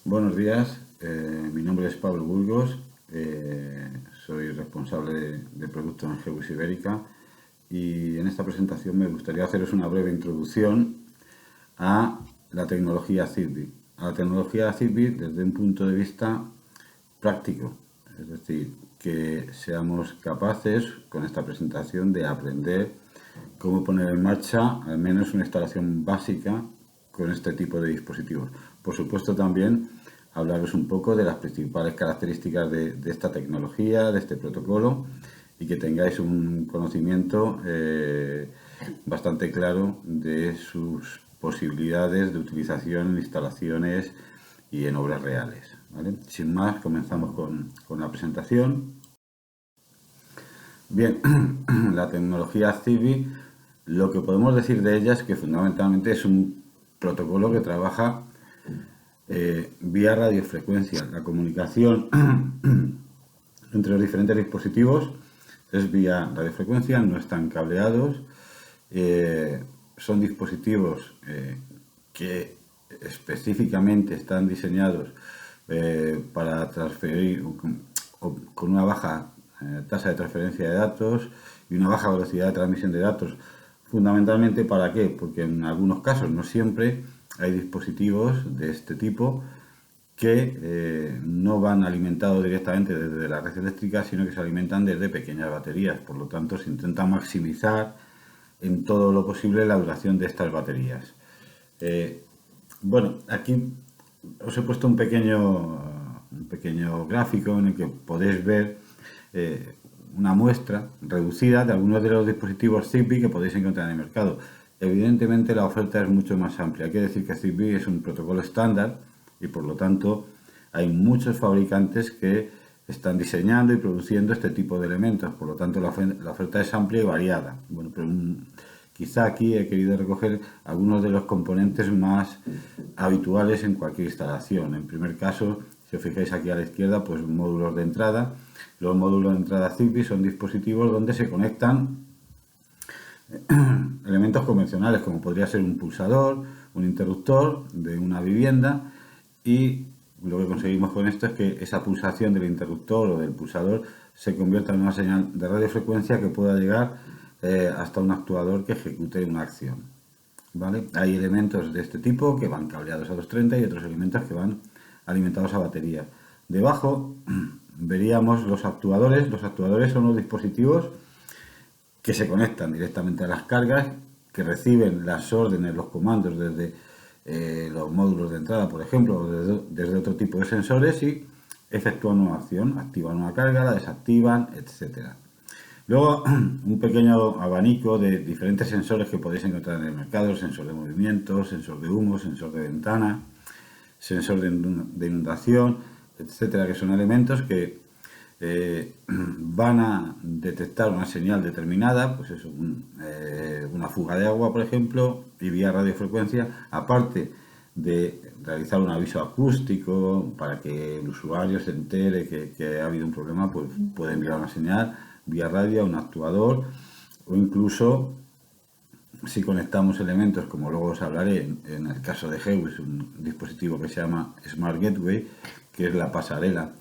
Buenos días, mi nombre es Pablo Burgos, soy responsable de producto en GEUS Ibérica y en esta presentación me gustaría haceros una breve introducción a la tecnología Zigbee. A la tecnología Zigbee desde un punto de vista práctico, es decir, que seamos capaces con esta presentación de aprender cómo poner en marcha al menos una instalación básica con este tipo de dispositivos. Por supuesto también hablaros un poco de las principales características de esta tecnología, de este protocolo y que tengáis un conocimiento bastante claro de sus posibilidades de utilización en instalaciones y en obras reales, ¿vale? Sin más, comenzamos con la presentación. Bien, la tecnología Zigbee, lo que podemos decir de ella es que fundamentalmente es un protocolo que trabaja vía radiofrecuencia. La comunicación entre los diferentes dispositivos es vía radiofrecuencia, no están cableados, son dispositivos que específicamente están diseñados para transferir o con una baja tasa de transferencia de datos y una baja velocidad de transmisión de datos. Fundamentalmente, ¿para qué? Porque en algunos casos, no siempre, hay dispositivos de este tipo que no van alimentados directamente desde la red eléctrica, sino que se alimentan desde pequeñas baterías. Por lo tanto, se intenta maximizar en todo lo posible la duración de estas baterías. Bueno, aquí os he puesto un pequeño gráfico en el que podéis ver una muestra reducida de algunos de los dispositivos Zigbee que podéis encontrar en el mercado. Evidentemente la oferta es mucho más amplia. Hay que decir que Zigbee es un protocolo estándar y por lo tanto hay muchos fabricantes que están diseñando y produciendo este tipo de elementos. Por lo tanto la oferta es amplia y variada. Bueno, pero quizá aquí he querido recoger algunos de los componentes más habituales en cualquier instalación. En primer caso, si os fijáis aquí a la izquierda, pues módulos de entrada. Los módulos de entrada Zigbee son dispositivos donde se conectan elementos convencionales, como podría ser un pulsador, un interruptor de una vivienda, y lo que conseguimos con esto es que esa pulsación del interruptor o del pulsador se convierta en una señal de radiofrecuencia que pueda llegar hasta un actuador que ejecute una acción. ¿Vale? Hay elementos de este tipo que van cableados a 230 y otros elementos que van alimentados a batería. Debajo veríamos los actuadores. Los actuadores son los dispositivos que se conectan directamente a las cargas, que reciben las órdenes, los comandos desde los módulos de entrada, por ejemplo, o desde otro tipo de sensores y efectúan una acción, activan una carga, la desactivan, etcétera. Luego, un pequeño abanico de diferentes sensores que podéis encontrar en el mercado: sensor de movimiento, sensor de humo, sensor de ventana, sensor de inundación, etcétera, que son elementos que van a detectar una señal determinada, pues eso, una fuga de agua, por ejemplo, y vía radiofrecuencia, aparte de realizar un aviso acústico para que el usuario se entere que ha habido un problema, pues puede enviar una señal vía radio a un actuador, o incluso si conectamos elementos, como luego os hablaré, en el caso de GEUS, un dispositivo que se llama Smart Gateway, que es la pasarela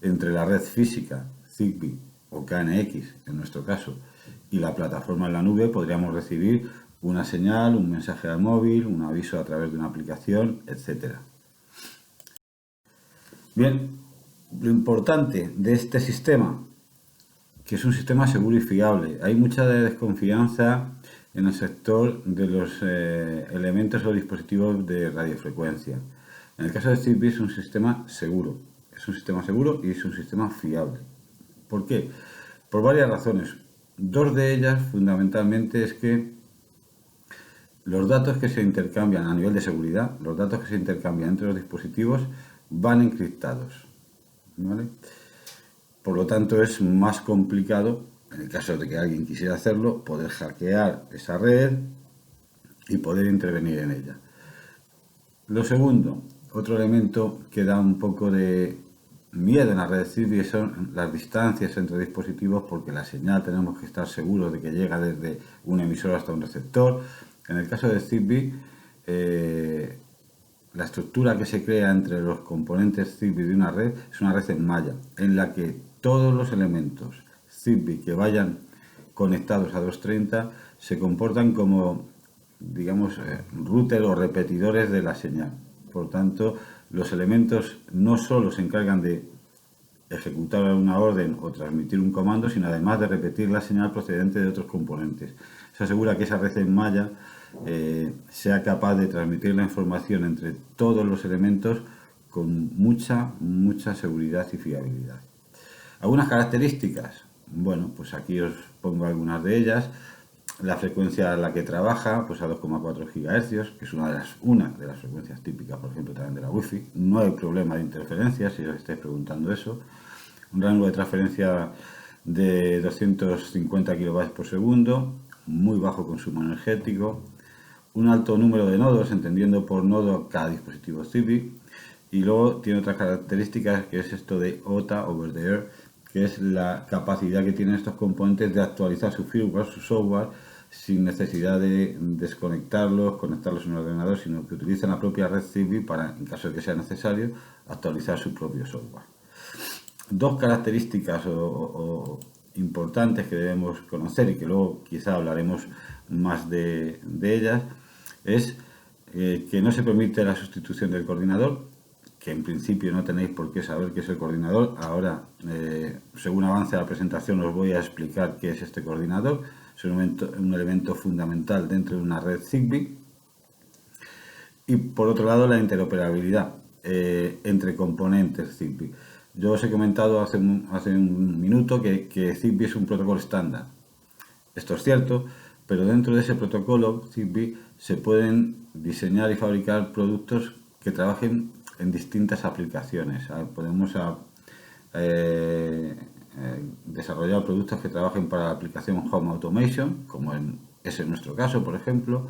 entre la red física, Zigbee o KNX en nuestro caso, y la plataforma en la nube, podríamos recibir una señal, un mensaje al móvil, un aviso a través de una aplicación, etc. Bien, lo importante de este sistema, que es un sistema seguro y fiable. Hay mucha desconfianza en el sector de los elementos o dispositivos de radiofrecuencia. En el caso de Zigbee es un sistema seguro. Es un sistema seguro y es un sistema fiable. ¿Por qué? Por varias razones. Dos de ellas, fundamentalmente, es que los datos que se intercambian a nivel de seguridad, los datos que se intercambian entre los dispositivos, van encriptados, ¿vale? Por lo tanto, es más complicado, en el caso de que alguien quisiera hacerlo, poder hackear esa red y poder intervenir en ella. Lo segundo, otro elemento que da un poco de miedo en la red Zigbee son las distancias entre dispositivos, porque la señal tenemos que estar seguros de que llega desde un emisor hasta un receptor. En el caso de Zigbee, la estructura que se crea entre los componentes Zigbee de una red es una red en malla, en la que todos los elementos Zigbee que vayan conectados a 230 se comportan como, digamos, router o repetidores de la señal. Por tanto, los elementos no solo se encargan de ejecutar una orden o transmitir un comando, sino además de repetir la señal procedente de otros componentes. Se asegura que esa red en malla sea capaz de transmitir la información entre todos los elementos con mucha seguridad y fiabilidad. Algunas características, bueno, pues aquí os pongo algunas de ellas. La frecuencia a la que trabaja, pues a 2,4 GHz, que es una de las frecuencias típicas, por ejemplo, también de la Wi-Fi. No hay problema de interferencia, si os estáis preguntando eso. Un rango de transferencia de 250 kB por segundo, muy bajo consumo energético, un alto número de nodos, entendiendo por nodo cada dispositivo Zigbee, y luego tiene otras características, que es esto de OTA, over the air, que es la capacidad que tienen estos componentes de actualizar su firmware, su software, sin necesidad de desconectarlos, conectarlos en un ordenador, sino que utilizan la propia red Zigbee para, en caso de que sea necesario, actualizar su propio software. Dos características importantes que debemos conocer y que luego quizá hablaremos más de ellas es que no se permite la sustitución del coordinador, que en principio no tenéis por qué saber qué es el coordinador. Ahora, según avance la presentación, os voy a explicar qué es este coordinador. Es un elemento fundamental dentro de una red Zigbee. Y por otro lado, la interoperabilidad entre componentes Zigbee. Yo os he comentado hace un minuto que Zigbee es un protocolo estándar. Esto es cierto, pero dentro de ese protocolo Zigbee se pueden diseñar y fabricar productos que trabajen en distintas aplicaciones. Podemos desarrollar productos que trabajen para la aplicación Home Automation, como es en nuestro caso, por ejemplo.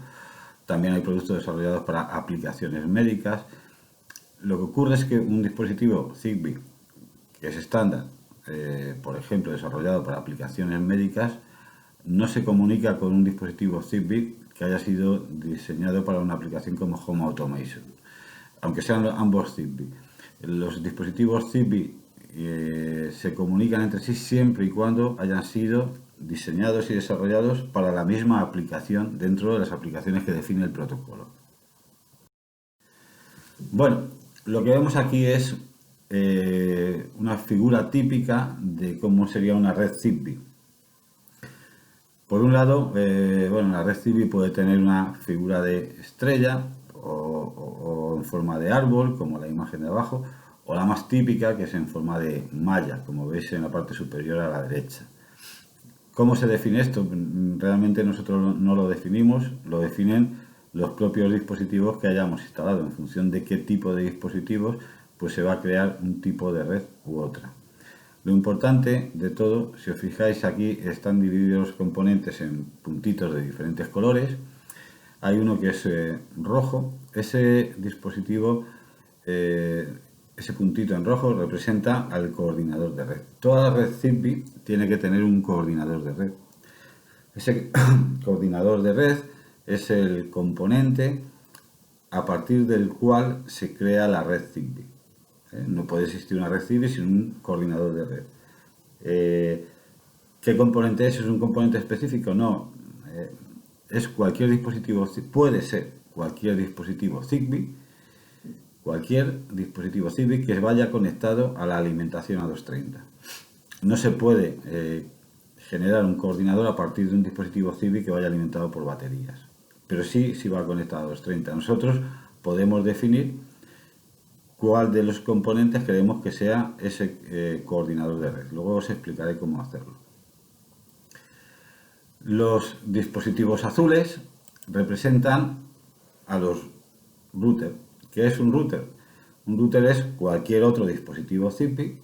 También hay productos desarrollados para aplicaciones médicas. Lo que ocurre es que un dispositivo Zigbee, que es estándar, por ejemplo, desarrollado para aplicaciones médicas, no se comunica con un dispositivo Zigbee que haya sido diseñado para una aplicación como Home Automation, aunque sean ambos Zigbee. Los dispositivos Zigbee se comunican entre sí siempre y cuando hayan sido diseñados y desarrollados para la misma aplicación dentro de las aplicaciones que define el protocolo. Bueno, lo que vemos aquí es una figura típica de cómo sería una red Zigbee. Por un lado, bueno, la red Zigbee puede tener una figura de estrella o en forma de árbol, como la imagen de abajo, o la más típica, que es en forma de malla, como veis en la parte superior a la derecha. ¿Cómo se define esto? Realmente nosotros no lo definimos, lo definen los propios dispositivos que hayamos instalado. En función de qué tipo de dispositivos, pues se va a crear un tipo de red u otra. Lo importante de todo, si os fijáis aquí, están divididos los componentes en puntitos de diferentes colores. Hay uno que es rojo. Ese dispositivo, ese puntito en rojo, representa al coordinador de red. Toda la red Zigbee tiene que tener un coordinador de red. Ese coordinador de red es el componente a partir del cual se crea la red Zigbee. No puede existir una red Zigbee sin un coordinador de red. ¿Qué componente es? ¿Es un componente específico? No. Es cualquier dispositivo, puede ser cualquier dispositivo Zigbee, que vaya conectado a la alimentación a 230. No se puede generar un coordinador a partir de un dispositivo Zigbee que vaya alimentado por baterías, pero sí va conectado a 230. Nosotros podemos definir cuál de los componentes queremos que sea ese coordinador de red. Luego os explicaré cómo hacerlo. Los dispositivos azules representan a los routers. ¿Qué es un router? Un router es cualquier otro dispositivo Zigbee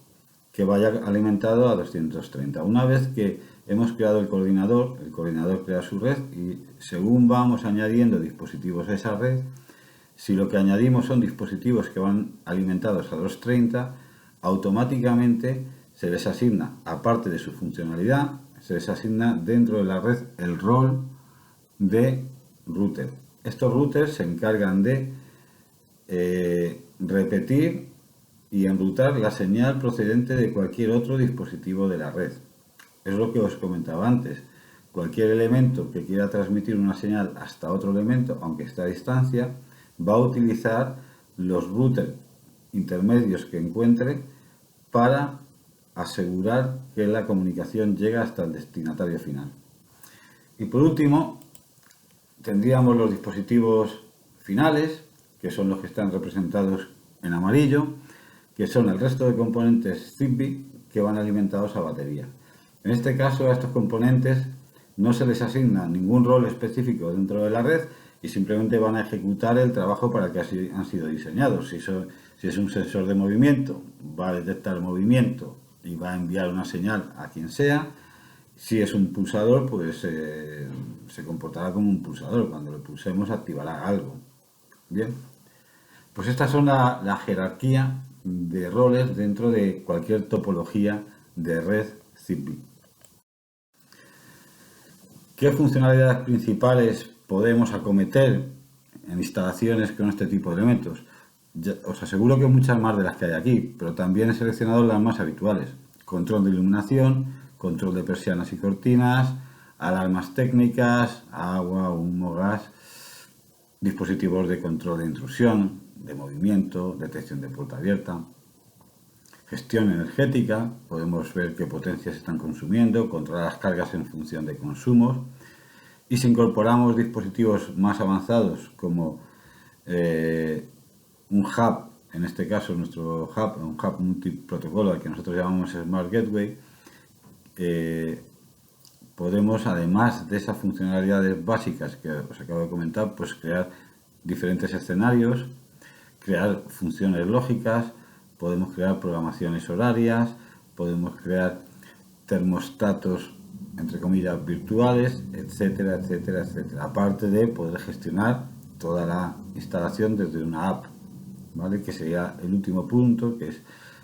que vaya alimentado a 230. Una vez que hemos creado el coordinador crea su red y según vamos añadiendo dispositivos a esa red, si lo que añadimos son dispositivos que van alimentados a 230, automáticamente se les asigna, aparte de su funcionalidad, se les asigna dentro de la red el rol de router. Estos routers se encargan de repetir y enrutar la señal procedente de cualquier otro dispositivo de la red. Es lo que os comentaba antes. Cualquier elemento que quiera transmitir una señal hasta otro elemento, aunque esté a distancia, va a utilizar los routers intermedios que encuentre para asegurar que la comunicación llega hasta el destinatario final. Y por último, tendríamos los dispositivos finales, que son los que están representados en amarillo, que son el resto de componentes Zigbee que van alimentados a batería. En este caso, a estos componentes no se les asigna ningún rol específico dentro de la red y simplemente van a ejecutar el trabajo para el que han sido diseñados. Si es un sensor de movimiento, va a detectar movimiento y va a enviar una señal a quien sea. Si es un pulsador, pues se comportará como un pulsador. Cuando lo pulsemos activará algo. Bien, pues estas son la jerarquía de roles dentro de cualquier topología de red Zigbee. ¿Qué funcionalidades principales podemos acometer en instalaciones con este tipo de elementos? Os aseguro que muchas más de las que hay aquí, pero también he seleccionado las más habituales. Control de iluminación, control de persianas y cortinas, alarmas técnicas, agua, humo, gas, dispositivos de control de intrusión, de movimiento, detección de puerta abierta, gestión energética, podemos ver qué potencias están consumiendo, controlar las cargas en función de consumos. Y si incorporamos dispositivos más avanzados como un hub, en este caso nuestro hub, un hub multiprotocolo al que nosotros llamamos Smart Gateway, podemos, además de esas funcionalidades básicas que os acabo de comentar, pues crear diferentes escenarios, crear funciones lógicas, podemos crear programaciones horarias, podemos crear termostatos, entre comillas, virtuales, etcétera, etcétera, etcétera. Aparte de poder gestionar toda la instalación desde una app, ¿vale? Que sería el último punto, que es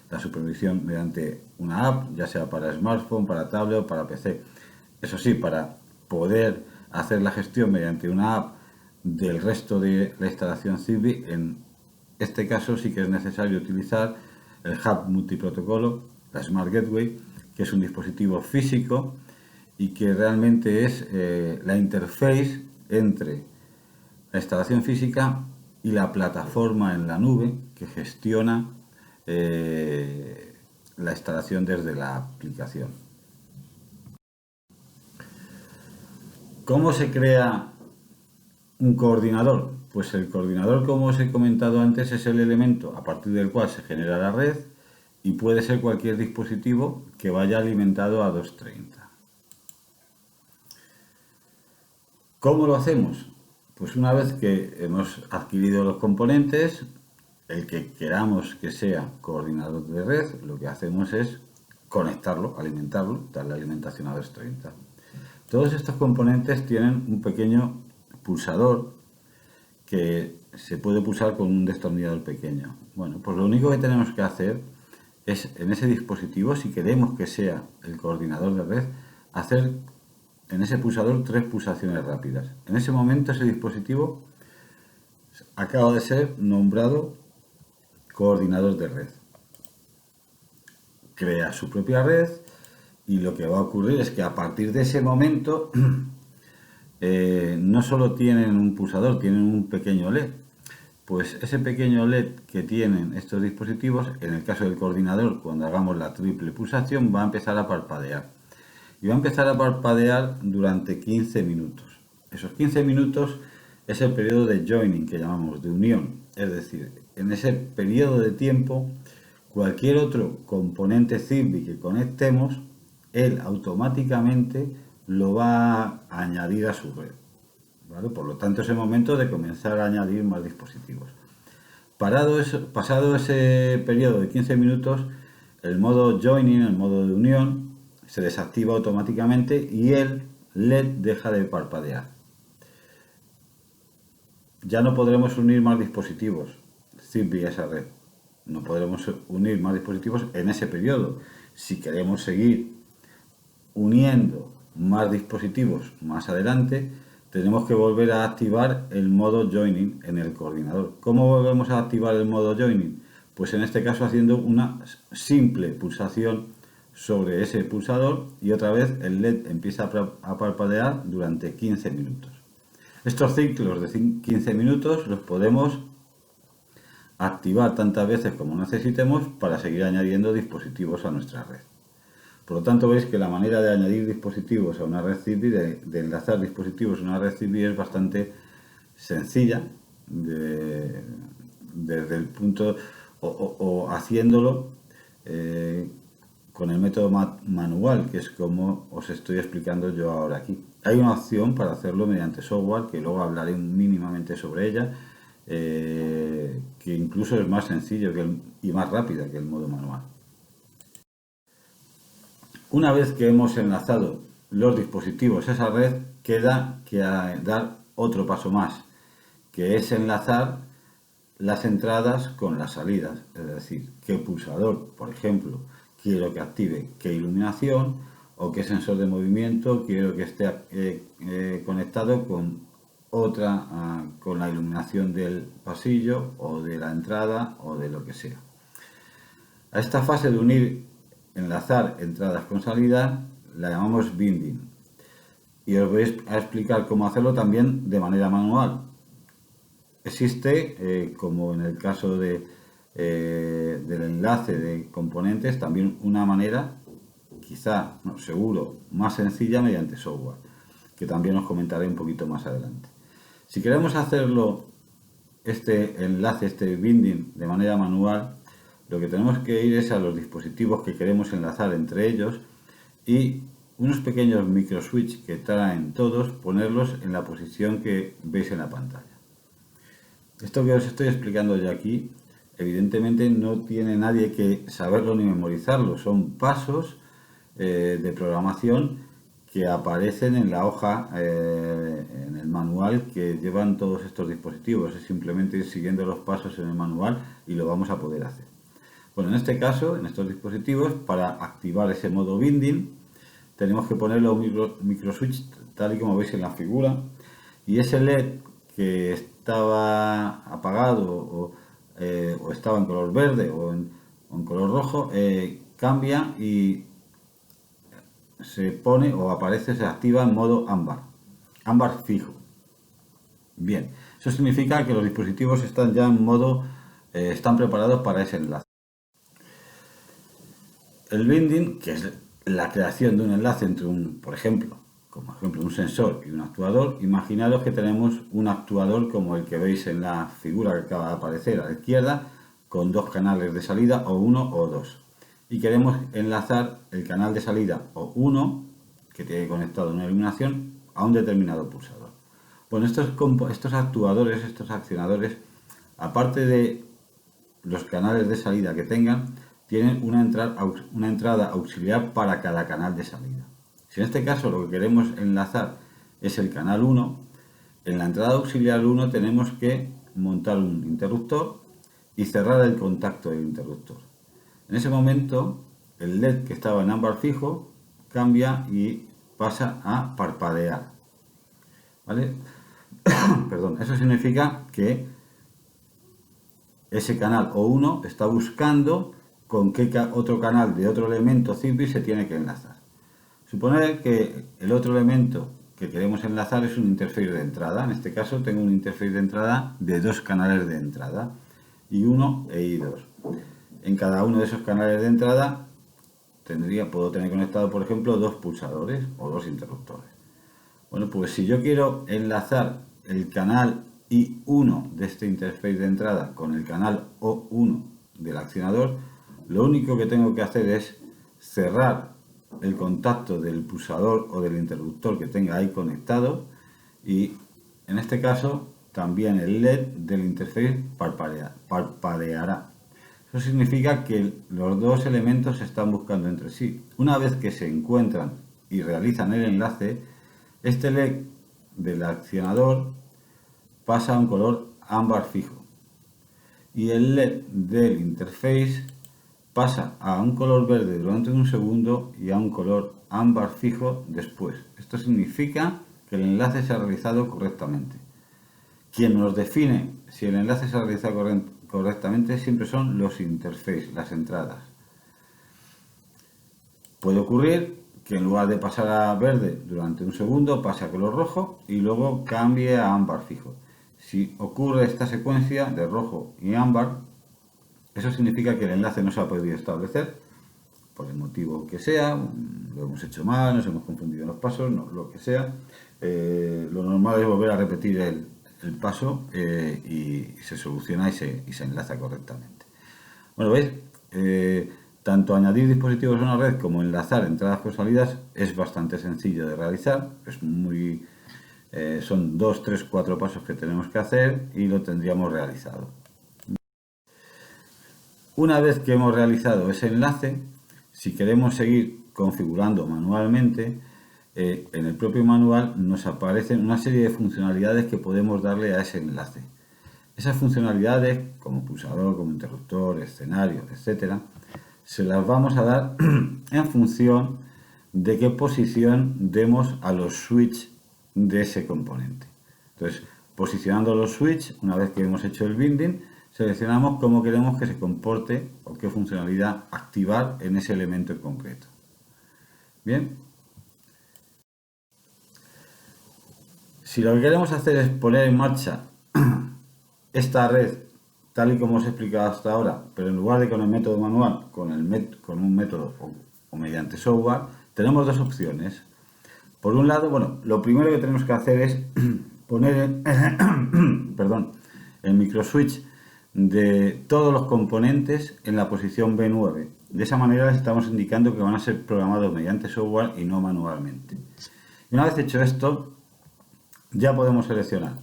la supervisión mediante una app, ya sea para smartphone, para tablet o para PC. Eso sí, para poder hacer la gestión mediante una app del resto de la instalación Zigbee, en este caso sí que es necesario utilizar el hub multiprotocolo, la Smart Gateway, que es un dispositivo físico y que realmente es la interface entre la instalación física y la plataforma en la nube que gestiona la instalación desde la aplicación. ¿Cómo se crea un coordinador? Pues el coordinador, como os he comentado antes, es el elemento a partir del cual se genera la red y puede ser cualquier dispositivo que vaya alimentado a 230. ¿Cómo lo hacemos? Pues una vez que hemos adquirido los componentes, el que queramos que sea coordinador de red, lo que hacemos es conectarlo, alimentarlo, darle alimentación a 230. Todos estos componentes tienen un pequeño pulsador que se puede pulsar con un destornillador pequeño. Bueno, pues lo único que tenemos que hacer es, en ese dispositivo, si queremos que sea el coordinador de red, hacer en ese pulsador 3 pulsaciones rápidas. En ese momento ese dispositivo acaba de ser nombrado coordinador de red. Crea su propia red y lo que va a ocurrir es que a partir de ese momento no solo tienen un pulsador, tienen un pequeño LED. Pues ese pequeño LED que tienen estos dispositivos, en el caso del coordinador, cuando hagamos la triple pulsación, va a empezar a parpadear. Y va a empezar a parpadear durante 15 minutos. Esos 15 minutos es el periodo de joining, que llamamos, de unión. Es decir, en ese periodo de tiempo, cualquier otro componente Zigbee que conectemos, él automáticamente lo va a añadir a su red, ¿vale? Por lo tanto, es el momento de comenzar a añadir más dispositivos. Pasado ese periodo de 15 minutos, el modo joining, el modo de unión, se desactiva automáticamente y el LED deja de parpadear. Ya no podremos unir más dispositivos Zigbee a esa red. No podremos unir más dispositivos en ese periodo. Si queremos seguir uniendo más dispositivos más adelante, tenemos que volver a activar el modo Joining en el coordinador. ¿Cómo volvemos a activar el modo Joining? Pues en este caso haciendo una simple pulsación sobre ese pulsador y otra vez el LED empieza a parpadear durante 15 minutos. Estos ciclos de 15 minutos los podemos activar tantas veces como necesitemos para seguir añadiendo dispositivos a nuestra red. Por lo tanto, veis que la manera de añadir dispositivos a una red Zigbee, de enlazar dispositivos a una red Zigbee es bastante sencilla desde el punto o haciéndolo con el método manual, que es como os estoy explicando yo ahora aquí. Hay una opción para hacerlo mediante software, que luego hablaré mínimamente sobre ella, que incluso es más sencillo y más rápida que el modo manual. Una vez que hemos enlazado los dispositivos a esa red, queda que dar otro paso más, que es enlazar las entradas con las salidas. Es decir, qué pulsador, por ejemplo, quiero que active qué iluminación o qué sensor de movimiento quiero que esté conectado con otra, con la iluminación del pasillo o de la entrada o de lo que sea. A esta fase de enlazar entradas con salida la llamamos binding y os voy a explicar cómo hacerlo también de manera manual. Existe, como en el caso del enlace de componentes, también una manera, quizá, no, seguro, más sencilla mediante software, que también os comentaré un poquito más adelante. Si queremos hacerlo, este enlace, este binding de manera manual, lo que tenemos que ir es a los dispositivos que queremos enlazar entre ellos y unos pequeños microswitch que traen todos, ponerlos en la posición que veis en la pantalla. Esto que os estoy explicando yo aquí, evidentemente no tiene nadie que saberlo ni memorizarlo, son pasos de programación que aparecen en la hoja, en el manual que llevan todos estos dispositivos. Es simplemente ir siguiendo los pasos en el manual y lo vamos a poder hacer. Bueno, en este caso, en estos dispositivos, para activar ese modo binding, tenemos que ponerle un microswitch tal y como veis en la figura, y ese LED que estaba apagado o estaba en color verde o en color rojo, cambia y se pone o aparece, se activa en modo ámbar fijo. Bien, eso significa que los dispositivos están ya en modo, están preparados para ese enlace. El binding, que es la creación de un enlace entre por ejemplo, un sensor y un actuador. Imaginaros que tenemos un actuador como el que veis en la figura que acaba de aparecer a la izquierda, con dos canales de salida, o uno o dos. Y queremos enlazar el canal de salida o uno, que tiene conectado una iluminación, a un determinado pulsador. Bueno, estos actuadores, estos accionadores, aparte de los canales de salida que tengan, tienen una entrada auxiliar para cada canal de salida. Si en este caso lo que queremos enlazar es el canal 1, en la entrada auxiliar 1 tenemos que montar un interruptor y cerrar el contacto del interruptor. En ese momento, el LED que estaba en ámbar fijo cambia y pasa a parpadear. ¿Vale? Perdón, eso significa que ese canal O1 está buscando con qué otro canal de otro elemento Zigbee se tiene que enlazar. Suponer que el otro elemento que queremos enlazar es un interface de entrada. En este caso tengo un interface de entrada de dos canales de entrada, I1 e I2. En cada uno de esos canales de entrada puedo tener conectado, por ejemplo, dos pulsadores o dos interruptores. Bueno, pues si yo quiero enlazar el canal I1 de este interface de entrada con el canal O1 del accionador, lo único que tengo que hacer es cerrar el contacto del pulsador o del interruptor que tenga ahí conectado, y en este caso también el LED del interface parpadeará. Eso significa que los dos elementos se están buscando entre sí. Una vez que se encuentran y realizan el enlace, este LED del accionador pasa a un color ámbar fijo y el LED del interface pasa a un color verde durante un segundo y a un color ámbar fijo después. Esto significa que el enlace se ha realizado correctamente. Quien nos define si el enlace se ha realizado correctamente siempre son los interfaces, las entradas. Puede ocurrir que en lugar de pasar a verde durante un segundo pase a color rojo y luego cambie a ámbar fijo. Si ocurre esta secuencia de rojo y ámbar, eso significa que el enlace no se ha podido establecer por el motivo que sea, lo hemos hecho mal, nos hemos confundido en los pasos, no, lo que sea. Lo normal es volver a repetir el paso y se soluciona y se enlaza correctamente. Bueno, ¿veis? Tanto añadir dispositivos a una red como enlazar entradas con salidas es bastante sencillo de realizar. Son 2, 3, 4 pasos que tenemos que hacer y lo tendríamos realizado. Una vez que hemos realizado ese enlace, si queremos seguir configurando manualmente, en el propio manual nos aparecen una serie de funcionalidades que podemos darle a ese enlace. Esas funcionalidades, como pulsador, como interruptor, escenario, etcétera, se las vamos a dar en función de qué posición demos a los switches de ese componente. Entonces, posicionando los switches, una vez que hemos hecho el binding, seleccionamos cómo queremos que se comporte o qué funcionalidad activar en ese elemento en concreto. Bien. Si lo que queremos hacer es poner en marcha esta red tal y como os he explicado hasta ahora, pero en lugar de con el método manual, con un método o mediante software, tenemos dos opciones. Por un lado, bueno, lo primero que tenemos que hacer es poner el microswitch de todos los componentes en la posición B9. De esa manera les estamos indicando que van a ser programados mediante software y no manualmente. Y una vez hecho esto, ya podemos seleccionar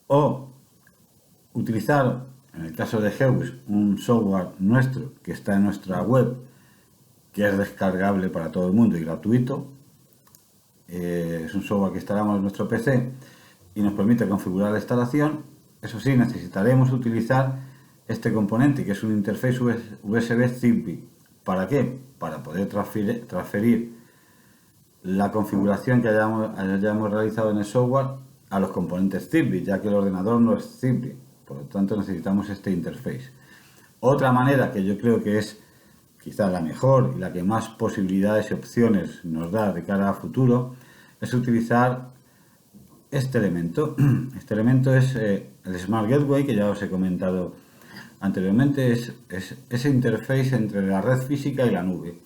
o utilizar, en el caso de Heus, un software nuestro que está en nuestra web, que es descargable para todo el mundo y gratuito. Es un software que instalamos en nuestro PC y nos permite configurar la instalación. Eso sí, necesitaremos utilizar este componente, que es un interface USB Zigbee. ¿Para qué? Para poder transferir la configuración que hayamos realizado en el software a los componentes Zigbee, ya que el ordenador no es Zigbee. Por lo tanto, necesitamos este interface. Otra manera que yo creo que es quizá la mejor y la que más posibilidades y opciones nos da de cara a futuro es utilizar este elemento. Este elemento es el Smart Gateway, que ya os he comentado anteriormente, es ese interface entre la red física y la nube.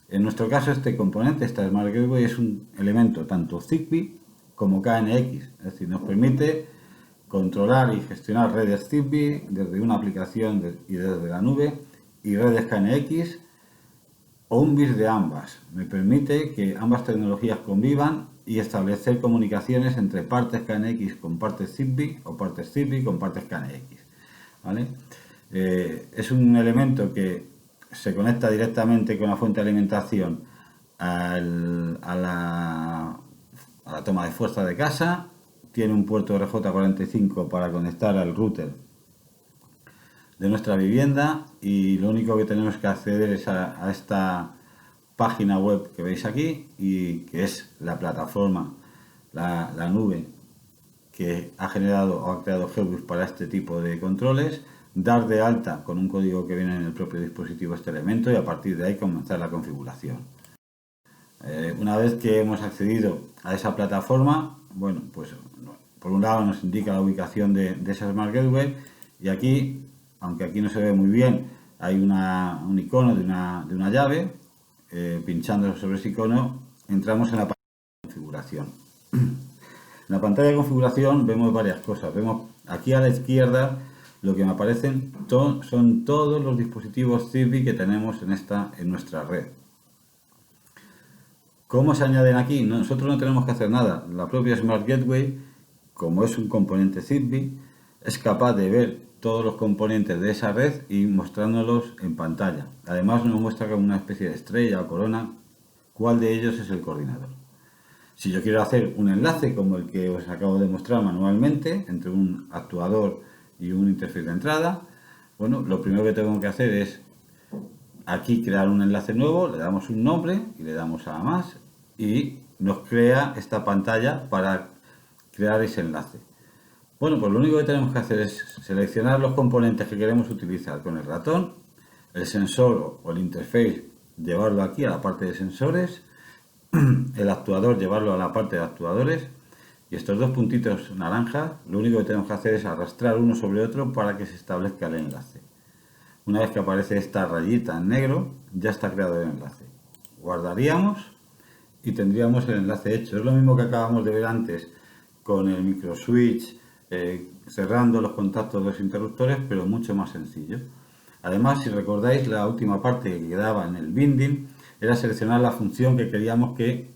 En nuestro caso, este componente, esta Smart Gateway, es un elemento tanto Zigbee como KNX, es decir, nos permite controlar y gestionar redes Zigbee desde una aplicación y desde la nube, y redes KNX o un mix de ambas. Me permite que ambas tecnologías convivan y establecer comunicaciones entre partes KNX con partes Zigbee o partes Zigbee con partes KNX. ¿Vale? Es un elemento que se conecta directamente con la fuente de alimentación a la toma de fuerza de casa. Tiene un puerto RJ45 para conectar al router de nuestra vivienda y lo único que tenemos que acceder es a esta página web que veis aquí, y que es la plataforma, la nube que ha generado o ha creado Heus para este tipo de controles, dar de alta con un código que viene en el propio dispositivo este elemento y a partir de ahí comenzar la configuración. Una vez que hemos accedido a esa plataforma, bueno, pues por un lado nos indica la ubicación de esa Smart Gateway, y aquí, aunque aquí no se ve muy bien, hay un icono de una llave. Pinchando sobre ese icono entramos en la pantalla de configuración. En la pantalla de configuración vemos varias cosas. Vemos aquí a la izquierda lo que me aparecen son todos los dispositivos Zigbee que tenemos en nuestra red. ¿Cómo se añaden aquí? Nosotros no tenemos que hacer nada. La propia Smart Gateway, como es un componente Zigbee, es capaz de ver todos los componentes de esa red y mostrándolos en pantalla. Además nos muestra como una especie de estrella o corona cuál de ellos es el coordinador. Si yo quiero hacer un enlace como el que os acabo de mostrar manualmente entre un actuador y un interface de entrada, bueno, lo primero que tengo que hacer es aquí crear un enlace nuevo, le damos un nombre y le damos a más y nos crea esta pantalla para crear ese enlace. Bueno, pues lo único que tenemos que hacer es seleccionar los componentes que queremos utilizar con el ratón, el sensor o el interface, llevarlo aquí a la parte de sensores, el actuador llevarlo a la parte de actuadores, y estos dos puntitos naranjas, lo único que tenemos que hacer es arrastrar uno sobre otro para que se establezca el enlace. Una vez que aparece esta rayita en negro, ya está creado el enlace. Guardaríamos y tendríamos el enlace hecho. Es lo mismo que acabamos de ver antes con el microswitch, cerrando los contactos de los interruptores, pero mucho más sencillo. Además, si recordáis, la última parte que quedaba en el binding era seleccionar la función que queríamos que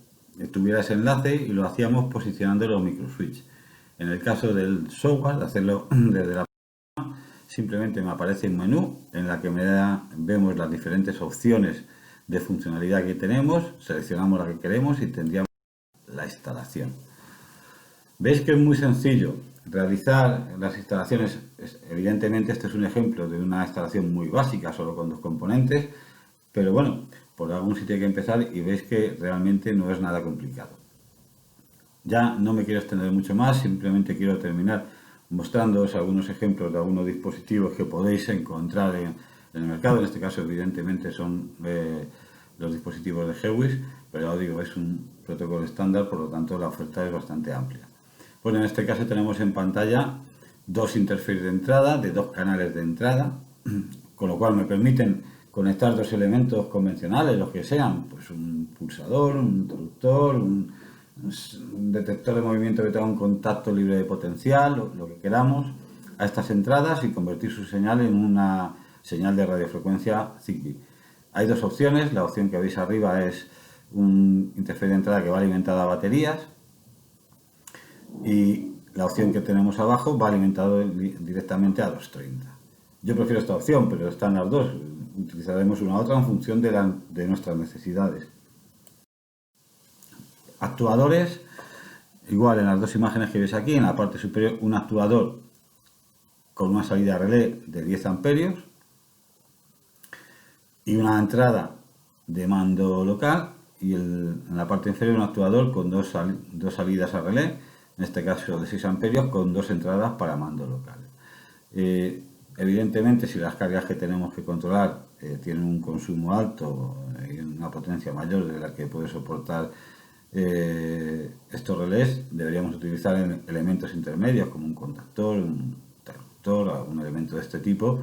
tuviera ese enlace, y lo hacíamos posicionando los microswitch. En el caso del software, de hacerlo desde la plataforma, simplemente me aparece un menú en la que vemos las diferentes opciones de funcionalidad que tenemos, seleccionamos la que queremos y tendríamos la instalación. Veis que es muy sencillo realizar las instalaciones. Evidentemente este es un ejemplo de una instalación muy básica, solo con dos componentes, pero bueno, por algún sitio hay que empezar y veis que realmente no es nada complicado. Ya no me quiero extender mucho más, simplemente quiero terminar mostrándoos algunos ejemplos de algunos dispositivos que podéis encontrar en el mercado. En este caso, evidentemente, son los dispositivos de Gewis, pero ya digo, es un protocolo estándar, por lo tanto la oferta es bastante amplia. Bueno, en este caso tenemos en pantalla dos interfaces de entrada, de dos canales de entrada, con lo cual me permiten conectar dos elementos convencionales, los que sean, pues un pulsador, un interruptor, un detector de movimiento que tenga un contacto libre de potencial, lo que queramos, a estas entradas y convertir su señal en una señal de radiofrecuencia Zigbee. Hay dos opciones. La opción que veis arriba es un interfaz de entrada que va alimentado a baterías, y la opción que tenemos abajo va alimentado directamente a 230. Yo prefiero esta opción, pero están las dos. Utilizaremos una u otra en función de nuestras necesidades. Actuadores, igual en las dos imágenes que veis aquí, en la parte superior un actuador con una salida relé de 10 amperios y una entrada de mando local, y en la parte inferior un actuador con dos salidas a relé, en este caso de 6 amperios, con dos entradas para mando local. Evidentemente, si las cargas que tenemos que controlar tienen un consumo alto y una potencia mayor de la que puede soportar estos relés, deberíamos utilizar elementos intermedios como un contactor, un interruptor o un elemento de este tipo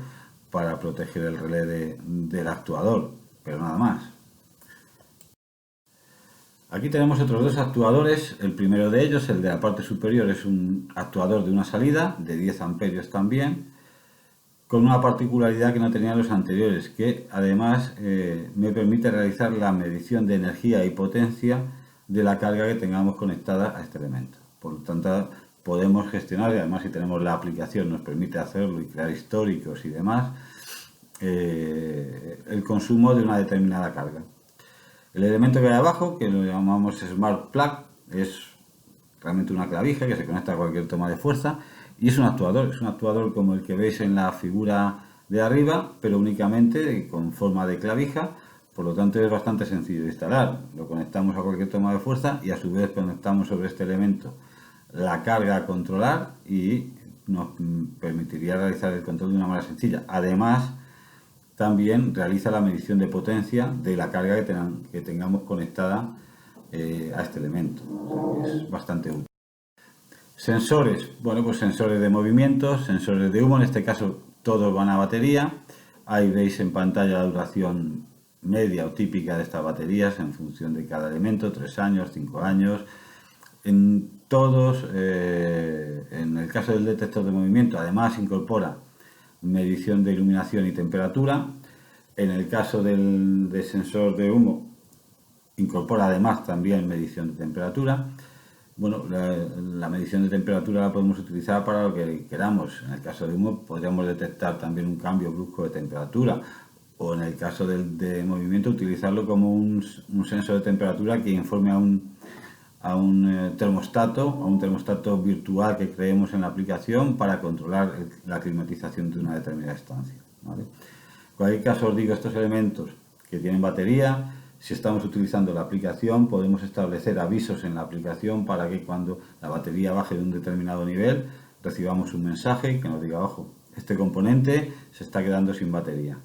para proteger el relé del actuador, pero nada más. Aquí tenemos otros dos actuadores. El primero de ellos, el de la parte superior, es un actuador de una salida de 10 amperios también, con una particularidad que no tenían los anteriores, que además me permite realizar la medición de energía y potencia de la carga que tengamos conectada a este elemento. Por lo tanto, podemos gestionar, y además si tenemos la aplicación nos permite hacerlo y crear históricos y demás, el consumo de una determinada carga. El elemento que hay abajo, que lo llamamos Smart Plug, es realmente una clavija que se conecta a cualquier toma de fuerza, y es un actuador como el que veis en la figura de arriba, pero únicamente con forma de clavija. Por lo tanto es bastante sencillo de instalar. Lo conectamos a cualquier toma de fuerza y a su vez conectamos sobre este elemento la carga a controlar, y nos permitiría realizar el control de una manera sencilla. Además, también realiza la medición de potencia de la carga que tengamos conectada a este elemento. O sea, es bastante útil. Sensores, bueno, pues sensores de movimiento, sensores de humo, en este caso todos van a batería. Ahí veis en pantalla la duración media o típica de estas baterías en función de cada elemento, 3 años, 5 años. En todos, en el caso del detector de movimiento, además incorpora medición de iluminación y temperatura. En el caso del sensor de humo, incorpora además también medición de temperatura. Bueno, la medición de temperatura la podemos utilizar para lo que queramos. En el caso de humo podríamos detectar también un cambio brusco de temperatura, o en el caso de movimiento utilizarlo como un sensor de temperatura que informe a un termostato virtual que creemos en la aplicación para controlar la climatización de una determinada estancia, ¿vale? En cualquier caso, os digo, estos elementos que tienen batería Si estamos utilizando la aplicación, podemos establecer avisos en la aplicación para que cuando la batería baje de un determinado nivel, recibamos un mensaje que nos diga, ojo, este componente se está quedando sin batería.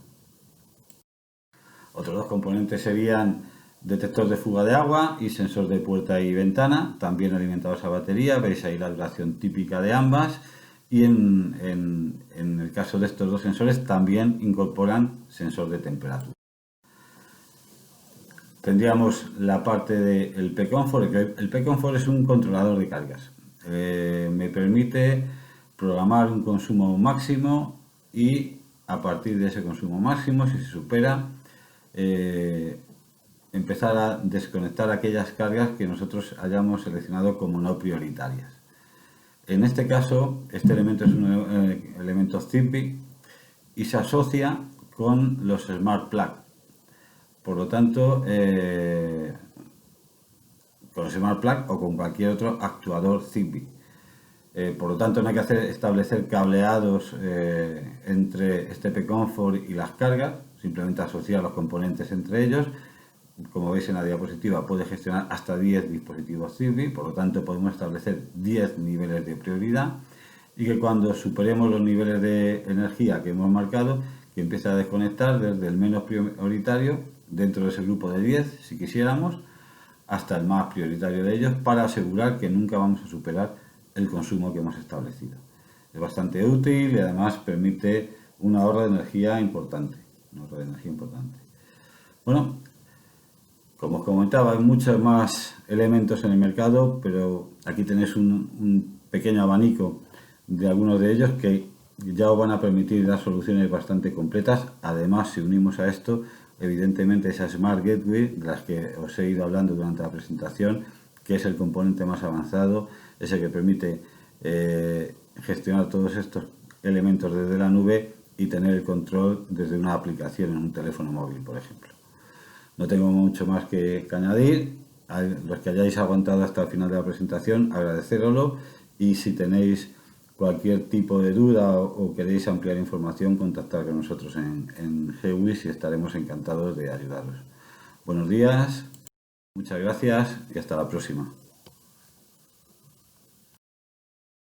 Otros dos componentes serían detector de fuga de agua y sensor de puerta y ventana, también alimentados a batería. Veis ahí la duración típica de ambas. Y en el caso de estos dos sensores también incorporan sensor de temperatura. Tendríamos la parte del P-Comfort. El P-Comfort es un controlador de cargas. Me permite programar un consumo máximo y a partir de ese consumo máximo, si se supera, empezar a desconectar aquellas cargas que nosotros hayamos seleccionado como no prioritarias. En este caso, este elemento es un elemento Zigbee y se asocia con los Smart Plug. Por lo tanto, con el Smart Plug o con cualquier otro actuador Zigbee. Por lo tanto, no hay que establecer cableados entre este P-Comfort y las cargas, simplemente asociar los componentes entre ellos. Como veis en la diapositiva, puede gestionar hasta 10 dispositivos Zigbee, por lo tanto podemos establecer 10 niveles de prioridad y que cuando superemos los niveles de energía que hemos marcado, que empiece a desconectar desde el menos prioritario dentro de ese grupo de 10, si quisiéramos, hasta el más prioritario de ellos, para asegurar que nunca vamos a superar el consumo que hemos establecido. Es bastante útil y además permite un ahorro de energía importante. Bueno, como os comentaba, hay muchos más elementos en el mercado, pero aquí tenéis un pequeño abanico de algunos de ellos que ya os van a permitir dar soluciones bastante completas. Además, si unimos a esto, evidentemente esa Smart Gateway, de las que os he ido hablando durante la presentación, que es el componente más avanzado, es el que permite gestionar todos estos elementos desde la nube y tener el control desde una aplicación en un teléfono móvil, por ejemplo. No tengo mucho más que añadir. A los que hayáis aguantado hasta el final de la presentación, agradeceroslo, y si tenéis cualquier tipo de duda o queréis ampliar información, contactar con nosotros en GWIS y estaremos encantados de ayudaros. Buenos días, muchas gracias y hasta la próxima.